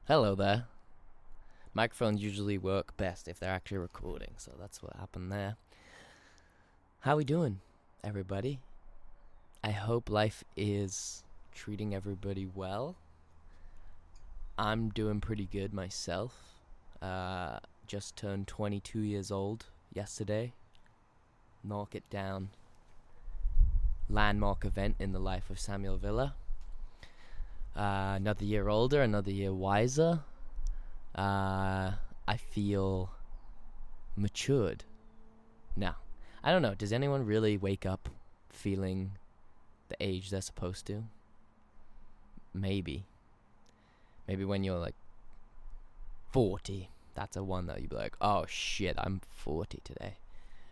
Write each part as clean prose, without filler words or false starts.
Hello there. Microphones usually work best if they're actually recording, so that's what happened there. How we doing, everybody? I hope life is treating everybody well. I'm doing pretty good myself. Just turned 22 years old yesterday. Knock it down. Landmark event in the life of Samuel Villa. Another year older, another year wiser. I feel matured now. I don't know, does anyone really wake up feeling the age they're supposed to? Maybe when you're like 40, that's a one that you'd be like, oh shit, I'm 40 today,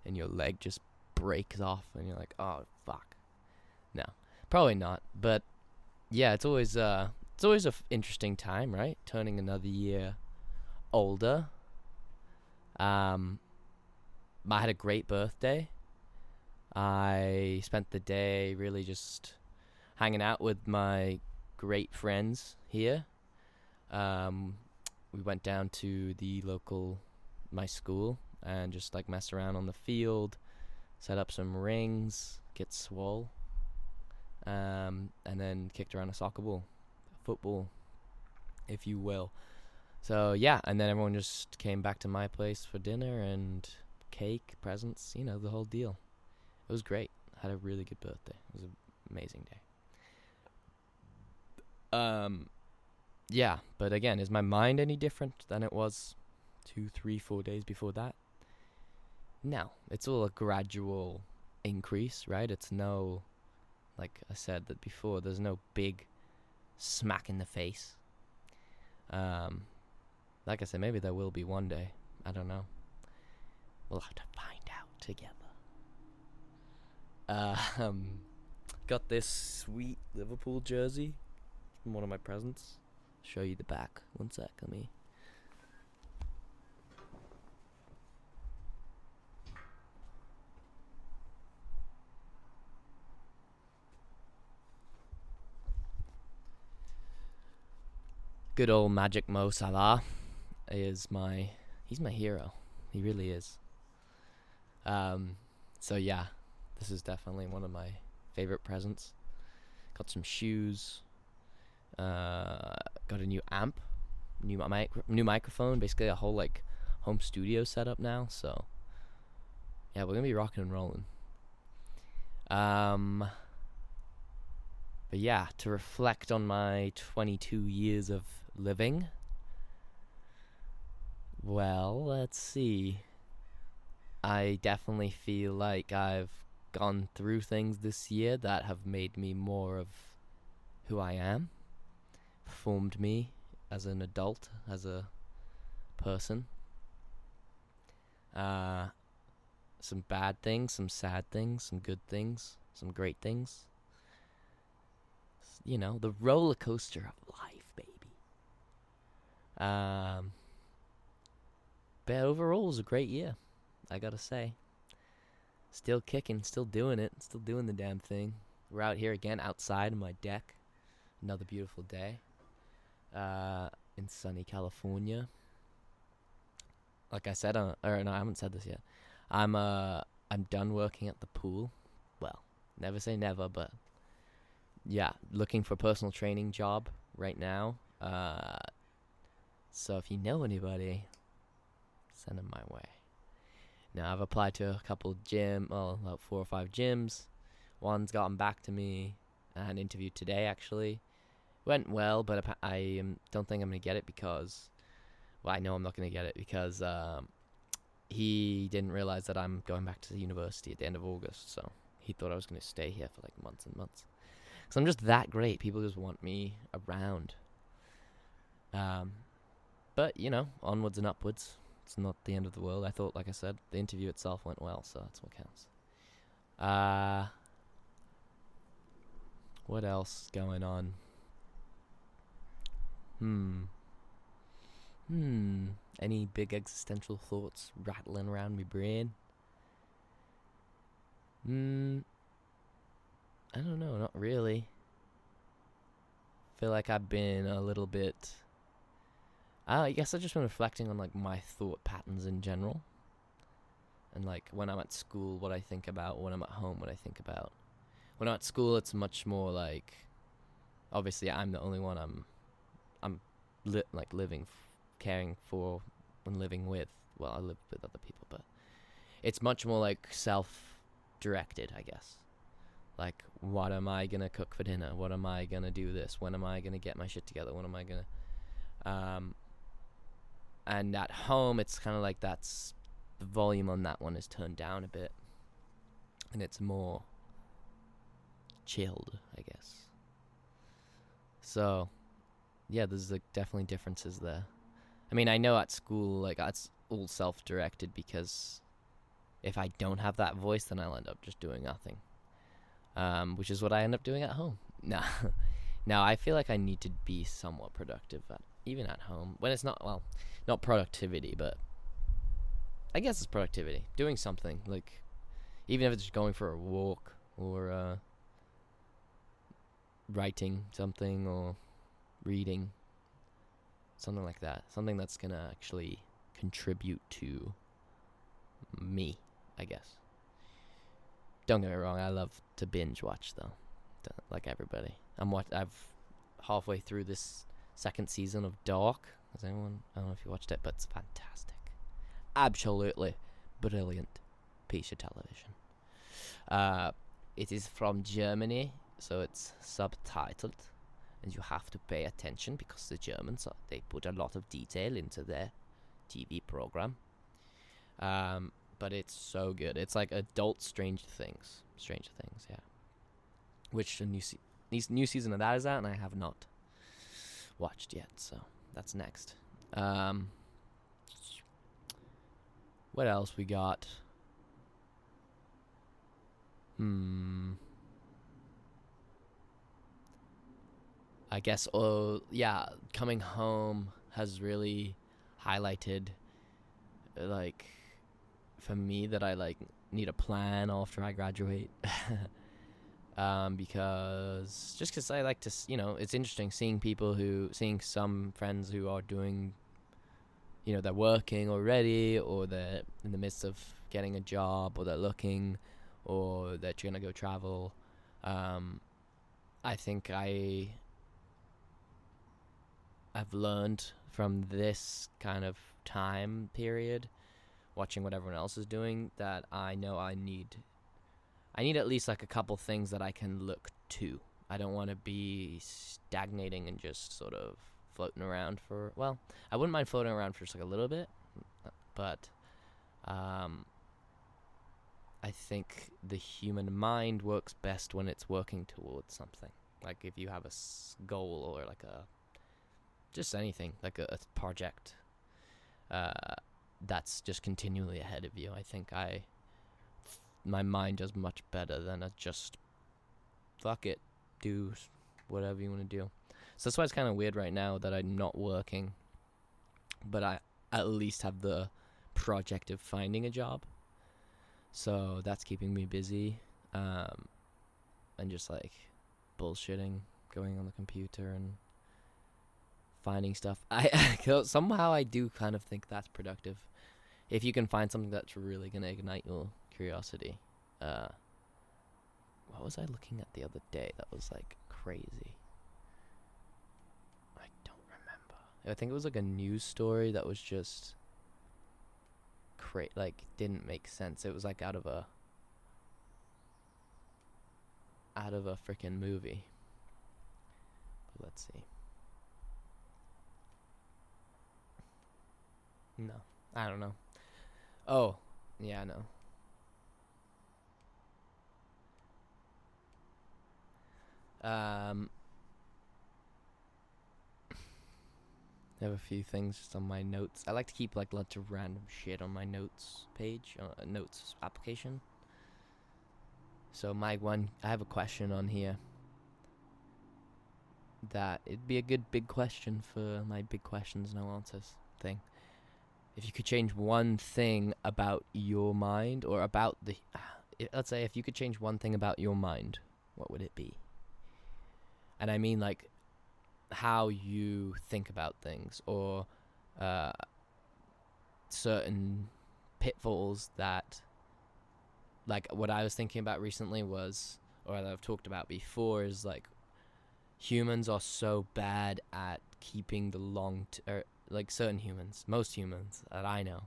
and your leg just breaks off and you're like, oh fuck. No, probably not, but yeah, it's always a interesting time, right? Turning another year older. I had a great birthday. I spent the day really just hanging out with my great friends here. We went down to my school, and just like mess around on the field, set up some rings, get swole, and then kicked around a soccer ball, football, if you will. So yeah, and then everyone just came back to my place for dinner and cake, presents, the whole deal. It was great. I had a really good birthday. It was an amazing day. Yeah, but again, is my mind any different than it was 2, 3, 4 days before that? No, it's all a gradual increase, right? It's no, like I said that before, there's no big smack in the face. Like I said, maybe there will be one day. I don't know. We'll have to find out together. Got this sweet Liverpool jersey from one of my presents. Show you the back. One sec, let me. Good old Magic Mo Salah he's my hero. He really is. So yeah, this is definitely one of my favorite presents. Got some shoes. Got a new amp, new microphone, basically a whole like home studio setup now. So yeah, we're gonna be rocking and rolling. But yeah, to reflect on my 22 years of living. Well, let's see. I definitely feel like I've gone through things this year that have made me more of who I am, formed me as an adult, as a person. Some bad things, some sad things, some good things, some great things. The roller coaster of life, baby. But overall, it was a great year, I gotta say. Still kicking, still doing it, still doing the damn thing. We're out here again, outside on my deck. Another beautiful day. In sunny California. Like I said, no, I haven't said this yet. I'm done working at the pool. Well, never say never, but yeah, looking for a personal training job right now. So if you know anybody, send them my way. Now, I've applied to a couple about 4 or 5 gyms. One's gotten back to me. I had an interview today, actually. Went well, but I don't think I'm going to get it because... Well, I know I'm not going to get it because he didn't realize that I'm going back to the university at the end of August. So he thought I was going to stay here for like months and months. Because I'm just that great. People just want me around. But, onwards and upwards. It's not the end of the world. I thought, like I said, the interview itself went well, so that's what counts. What else is going on? Hmm. Any big existential thoughts rattling around my brain? Hmm. I don't know. Not really. Feel like I've been a little bit. I guess I've just been reflecting on like my thought patterns in general, and like when I'm at school, what I think about. When I'm at home, what I think about. When I'm at school, it's much more like. Obviously, I'm the only one I'm like living, caring for, and living with. Well, I live with other people, but it's much more like self-directed, I guess. Like, what am I gonna cook for dinner? What am I gonna do this? When am I gonna get my shit together? When am I gonna? And at home, it's kind of like that's the volume on that one is turned down a bit, and it's more chilled, I guess. So, yeah, there's like definitely differences there. I mean, I know at school, like it's all self-directed because if I don't have that voice, then I'll end up just doing nothing. Which is what I end up doing at home. Nah, now I feel like I need to be somewhat productive, even at home. When it's not, well, not productivity, but I guess it's productivity. Doing something, like, even if it's just going for a walk or writing something or reading, something like that. Something that's going to actually contribute to me, I guess. Don't get me wrong, I love to binge watch though, like everybody. I've halfway through this second season of Dark. Has anyone? I don't know if you watched it, but it's fantastic, absolutely brilliant piece of television. It is from Germany, so it's subtitled, and you have to pay attention because the Germans they put a lot of detail into their TV program. But it's so good. It's like adult Stranger Things. Stranger Things, yeah. Which a new season of that is out, and I have not watched yet, so that's next. What else we got? I guess, yeah, coming home has really highlighted, like, for me that I, like, need a plan after I graduate. Because I like to, it's interesting seeing some friends who are doing, they're working already, or they're in the midst of getting a job, or they're looking, or they're trying to go travel. I think I've learned from this kind of time period, watching what everyone else is doing, that I know I need at least like a couple things that I can look to. I don't want to be stagnating and just sort of floating around I wouldn't mind floating around for just like a little bit, but I think the human mind works best when it's working towards something. Like if you have a goal or like just anything, like a project that's just continually ahead of you. I think my mind does much better than a just fuck it, do whatever you want to do. So that's why it's kind of weird right now that I'm not working, but I at least have the project of finding a job. So that's keeping me busy, and just like bullshitting, going on the computer and finding stuff. Somehow I do kind of think that's productive. If you can find something that's really gonna ignite your curiosity. What was I looking at the other day that was like crazy? I don't remember. I think it was like a news story that was just like didn't make sense. It was like out of a freaking movie. But let's see. No, I don't know. Oh, yeah, I know. I have a few things just on my notes. I like to keep like lots of random shit on my notes page, notes application. So I have a question on here that it'd be a good big question for my big questions no answers thing. If you could change one thing about your mind, or about the, let's say if you could change one thing about your mind, what would it be? And I mean like how you think about things, or certain pitfalls that, like what I was thinking about recently was, or that I've talked about before, is like humans are so bad at keeping the like certain humans, most humans that I know,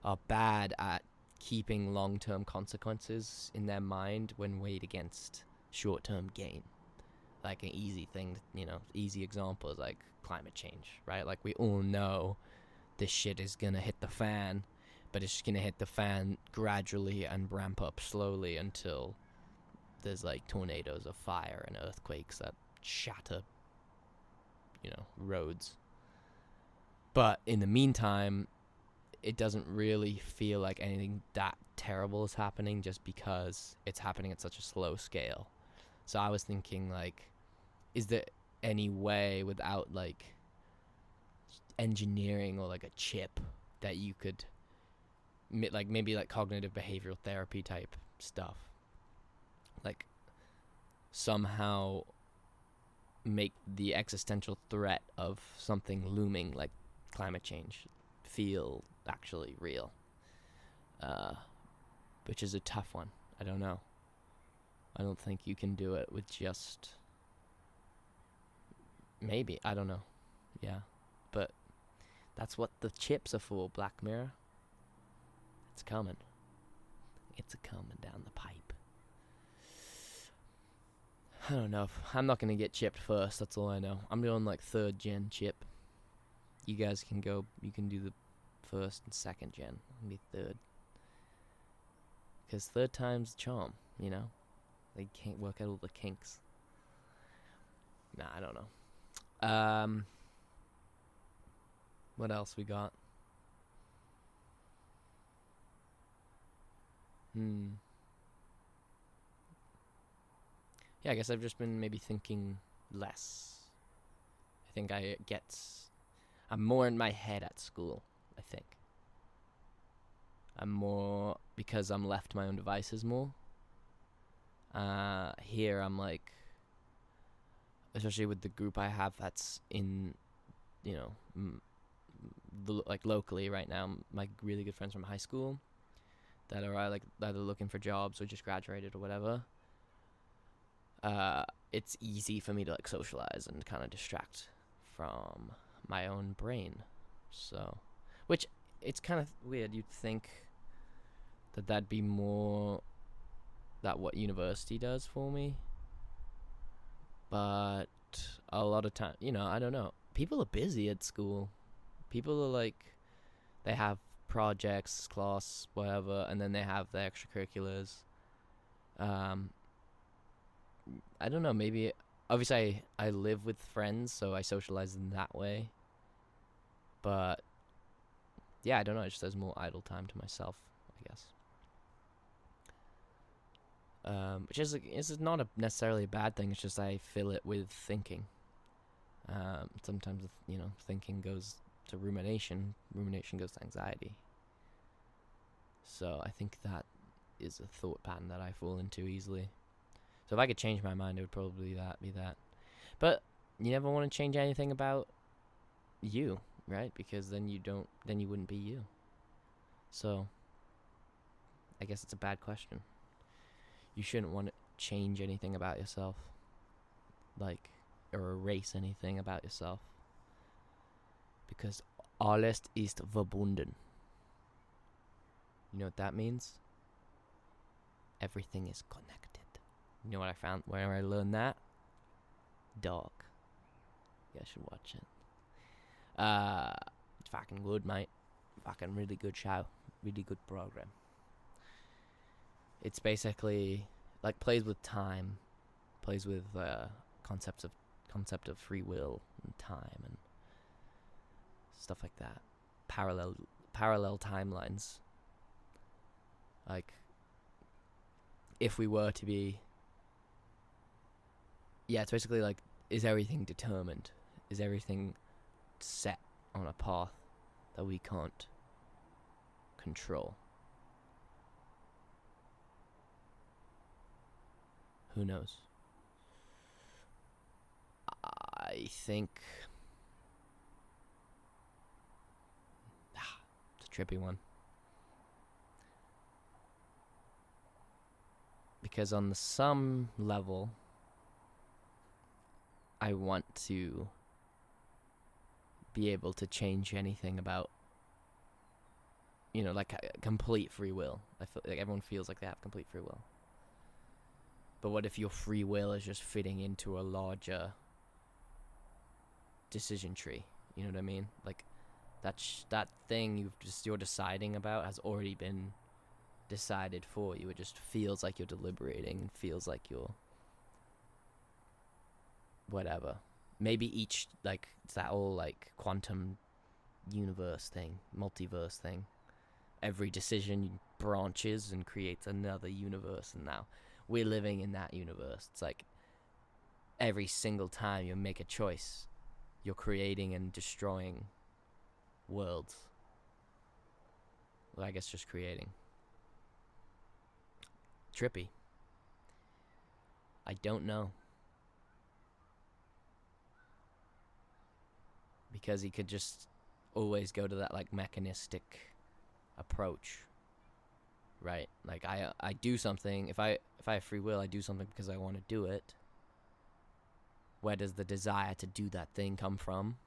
are bad at keeping long-term consequences in their mind when weighed against short-term gain. Like an easy thing, easy example is like climate change, right? Like we all know this shit is gonna hit the fan, but it's gonna hit the fan gradually and ramp up slowly until there's like tornadoes of fire and earthquakes that shatter, roads. But in the meantime, it doesn't really feel like anything that terrible is happening, just because it's happening at such a slow scale. So I was thinking, like, is there any way without like engineering or like a chip that you could like maybe like cognitive behavioral therapy type stuff, like somehow make the existential threat of something looming like climate change feel actually real, which is a tough one. I don't know. I don't think you can do it with just, maybe, I don't know. Yeah, but that's what the chips are for, Black Mirror. It's coming. It's a coming down the pipe. I don't know. I'm not going to get chipped first, that's all I know. I'm doing like 3rd gen chip. You guys can go, you can do the 1st and 2nd gen. I'll be 3rd. Because 3rd time's the charm, They can't work out all the kinks. Nah, I don't know. What else we got? Yeah, I guess I've just been maybe thinking less. I think I'm more in my head at school, I think. I'm more, because I'm left to my own devices more. Here I'm like, especially with the group I have that's in, like locally right now, my really good friends from high school that are like either looking for jobs or just graduated or whatever. It's easy for me to like socialize and kind of distract from my own brain. So, which it's kind of weird. You'd think that that'd be more that what university does for me, but a lot of time, I don't know. People are busy at school. People are like, they have projects, class, whatever, and then they have the extracurriculars. I don't know, maybe, obviously I live with friends, so I socialize in that way. But, yeah, I don't know, it just has more idle time to myself, I guess. Which is not necessarily a bad thing, it's just I fill it with thinking. Sometimes, thinking goes to rumination goes to anxiety. So I think that is a thought pattern that I fall into easily. So if I could change my mind, it would probably be that. But you never want to change anything about you, right? Because then you wouldn't be you. So I guess it's a bad question. You shouldn't want to change anything about yourself, like, or erase anything about yourself, because alles ist verbunden. You know what that means? Everything is connected. You know what I found where I learned that? Dog. You guys should watch it. It's fucking good, mate. Fucking really good show. Really good program. It's basically like plays with time, plays with concept of free will and time and stuff like that. Parallel timelines. Like, if we were to be, it's basically like, is everything determined? Is everything set on a path? that we can't control? Who knows? I think it's a trippy one. Because on some level, I want to be able to change anything about, like complete free will. I feel like everyone feels like they have complete free will. But what if your free will is just fitting into a larger decision tree? You know what I mean? Like that thing you're deciding about has already been decided for you. It just feels like you're deliberating and feels like you're whatever. Maybe each, like, it's that whole like quantum universe thing, multiverse thing. Every decision branches and creates another universe, and now we're living in that universe. It's like every single time you make a choice, you're creating and destroying worlds. Well, I guess just creating. Trippy. I don't know. Because he could just always go to that like mechanistic approach. Right? Like I do something, if I have free will, I do something because I want to do it. Where does the desire to do that thing come from?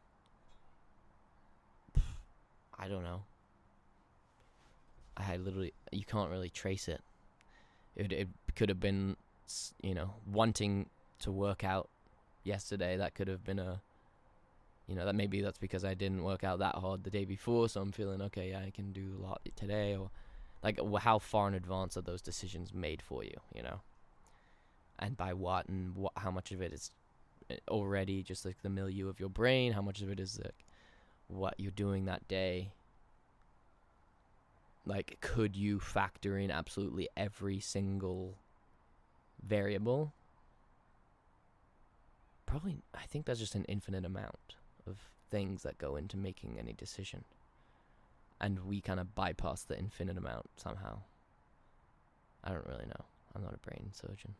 I don't know. You can't really trace it. It could have been, wanting to work out yesterday. That could have been that maybe that's because I didn't work out that hard the day before, so I'm feeling okay. Yeah, I can do a lot today, or like how far in advance are those decisions made for you? And by what, and how much of it is already just like the milieu of your brain? How much of it is like what you're doing that day? Like, could you factor in absolutely every single variable? Probably. I think that's just an infinite amount of things that go into making any decision. And we kind of bypass the infinite amount somehow. I don't really know. I'm not a brain surgeon.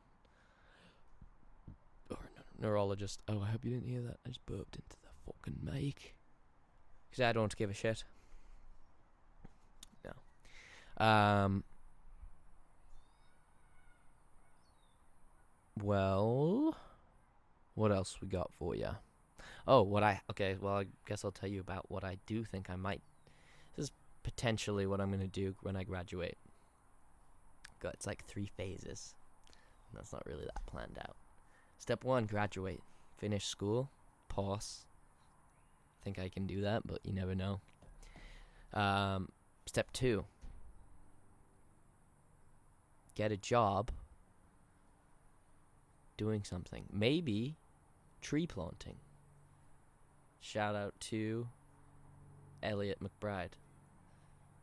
Or a neurologist. Oh, I hope you didn't hear that. I just burped into the fucking mic. Because I don't give a shit. No. Well, what else we got for you? Oh, I guess I'll tell you about what I do think I might. This is potentially what I'm going to do when I graduate. It's like 3 phases. That's not really that planned out. Step 1, graduate. Finish school. Pause. Think I can do that, but you never know. Step 2, get a job doing something. Maybe tree planting. Shout out to Elliot McBride,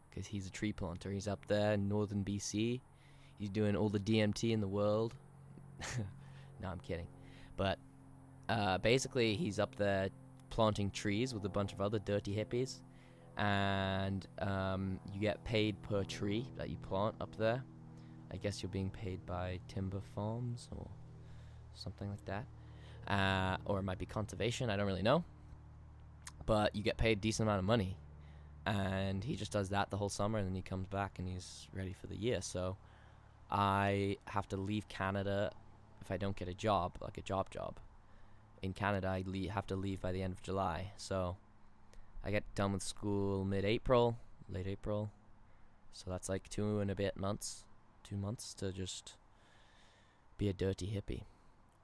because he's a tree planter. He's up there in northern BC. He's doing all the DMT in the world. No, I'm kidding. But basically, he's up there planting trees with a bunch of other dirty hippies. And you get paid per tree that you plant up there. I guess you're being paid by timber farms or something like that. Or it might be conservation. I don't really know. But you get paid a decent amount of money. And he just does that the whole summer, and then he comes back and he's ready for the year. So I have to leave Canada if I don't get a job, like a job. In Canada, I have to leave by the end of July. So I get done with school late April. So that's like 2 and a bit months. 2 months to just be a dirty hippie.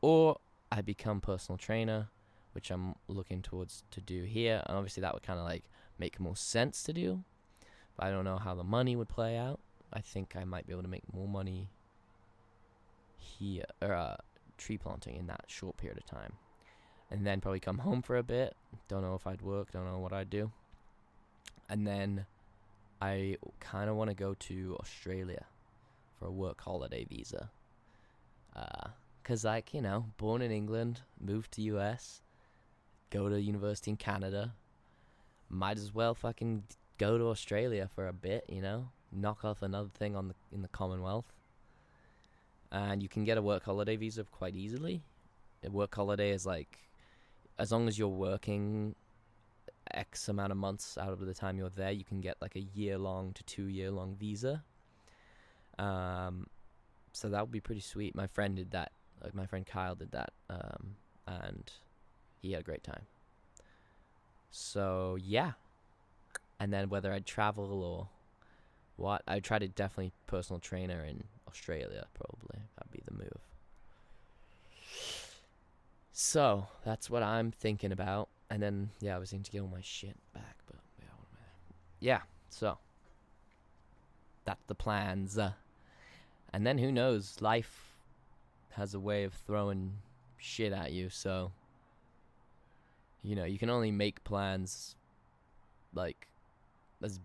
Or I become personal trainer, which I'm looking towards to do here. And obviously that would kind of like make more sense to do. But I don't know how the money would play out. I think I might be able to make more money here, or tree planting in that short period of time. And then probably come home for a bit. Don't know if I'd work. Don't know what I'd do. And then I kind of want to go to Australia for a work holiday visa. Because, born in England, moved to US, go to university in Canada, might as well fucking go to Australia for a bit, you know? Knock off another thing in the Commonwealth. And you can get a work holiday visa quite easily. A work holiday is like, as long as you're working X amount of months out of the time you're there, you can get like a year-long to 2-year-long visa. So that would be pretty sweet. My friend did that. Like my friend Kyle did that, and he had a great time. So yeah, and then whether I'd travel or what, I'd try to definitely personal trainer in Australia. Probably that'd be the move. So that's what I'm thinking about. And then I was going to get all my shit back, but yeah. So that's the plans. And then who knows? Life has a way of throwing shit at you, so you can only make plans like as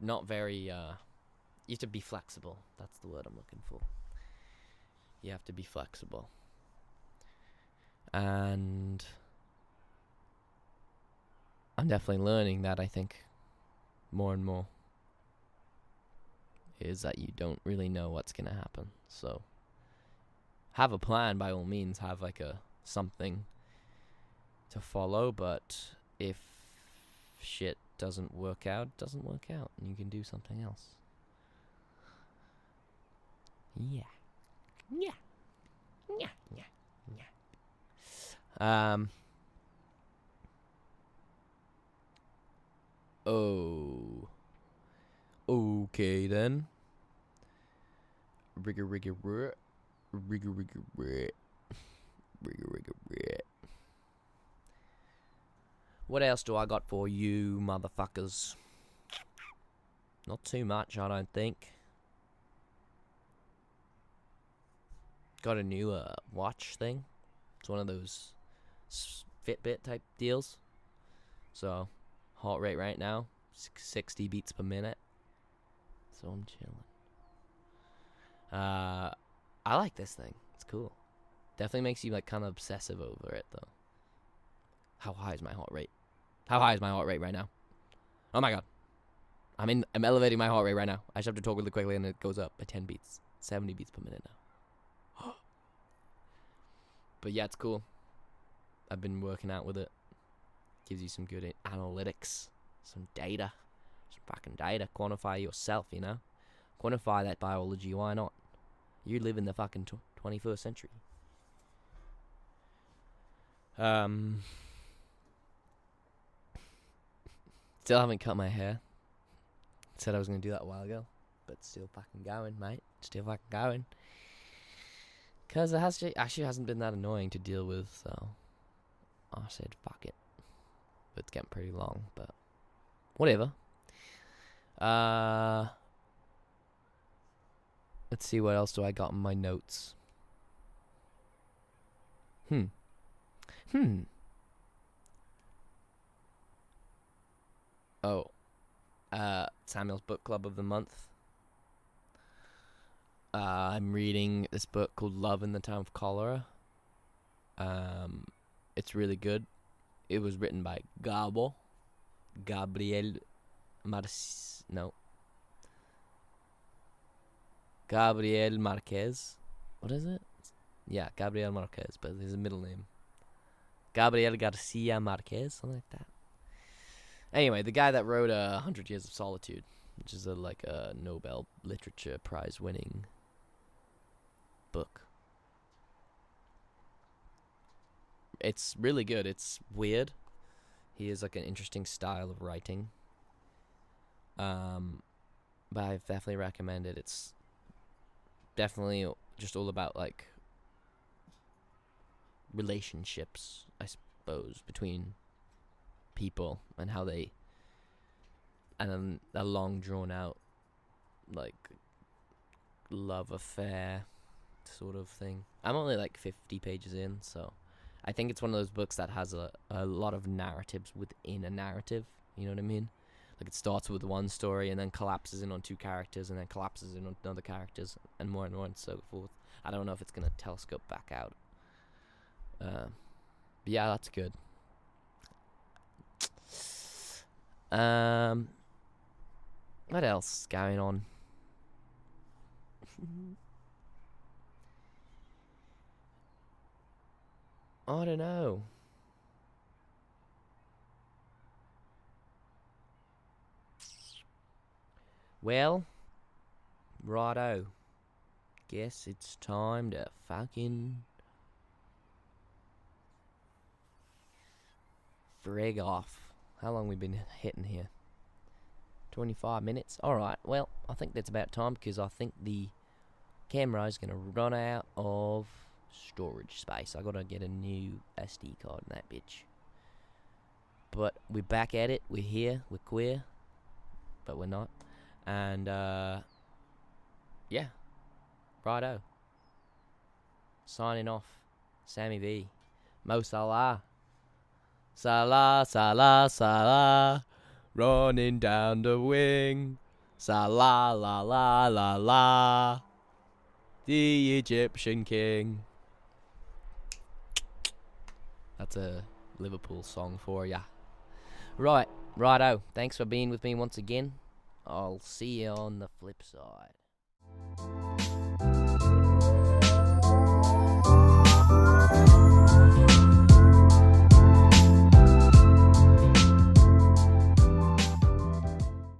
not very you have to be flexible. That's the word I'm looking for. You have to be flexible. And I'm definitely learning that, I think, more and more, is that you don't really know what's going to happen. So have a plan, by all means. Have like something to follow, but if shit doesn't work out, and you can do something else. Yeah. Oh. Okay then. Rigger. What else do I got for you, motherfuckers? Not too much, I don't think. Got a new watch thing. It's one of those Fitbit type deals. So, heart rate right now, 60 beats per minute. So I'm chilling. I like this thing. It's cool. Definitely makes you like kind of obsessive over it though. How high is my heart rate? How high is my heart rate right now? Oh my god. I'm elevating my heart rate right now. I just have to talk really quickly and it goes up by 10 beats. 70 beats per minute now. But yeah, it's cool. I've been working out with it. Gives you some good analytics, some data. Some fucking data. Quantify yourself, you know? Quantify that biology, why not? You live in the fucking 21st century. Still haven't cut my hair. Said I was going to do that a while ago. But still fucking going, mate. Still fucking going. Because it actually hasn't been that annoying to deal with, so I said fuck it. But it's getting pretty long, but whatever. Let's see, what else do I got in my notes? Oh. Samuel's book club of the month. I'm reading this book called Love in the Time of Cholera. It's really good. It was written by Gabriel Marquez. What is it? Yeah, Gabriel Marquez, but his middle name. Gabriel Garcia Marquez, something like that. Anyway, the guy that wrote 100 Years of Solitude, which is a Nobel Literature Prize winning book. It's really good. It's weird. He has like an interesting style of writing. But I definitely recommend it. It's definitely just all about like relationships, I suppose, between people and how they, and a long drawn out like love affair sort of thing. I'm only like 50 pages in, so I think it's one of those books that has a lot of narratives within a narrative, you know what I mean? Like it starts with one story and then collapses in on two characters and then collapses in on other characters and more and so forth. I don't know if it's going to telescope back out. But yeah, that's good. What else is going on? I don't know. Well, righto. Guess it's time to fucking frig off. How long we been hitting here? 25 minutes? Alright, well, I think that's about time because I think the camera is going to run out of storage space. I got to get a new SD card in that bitch. But we're back at it. We're here. We're queer. But we're not. And, yeah. Righto. Signing off. Sammy V. Mo Salah. Salah, Salah, Salah. Running down the wing. Salah, la, la, la, la. The Egyptian king. That's a Liverpool song for ya. Right, righto. Thanks for being with me once again. I'll see you on the flip side.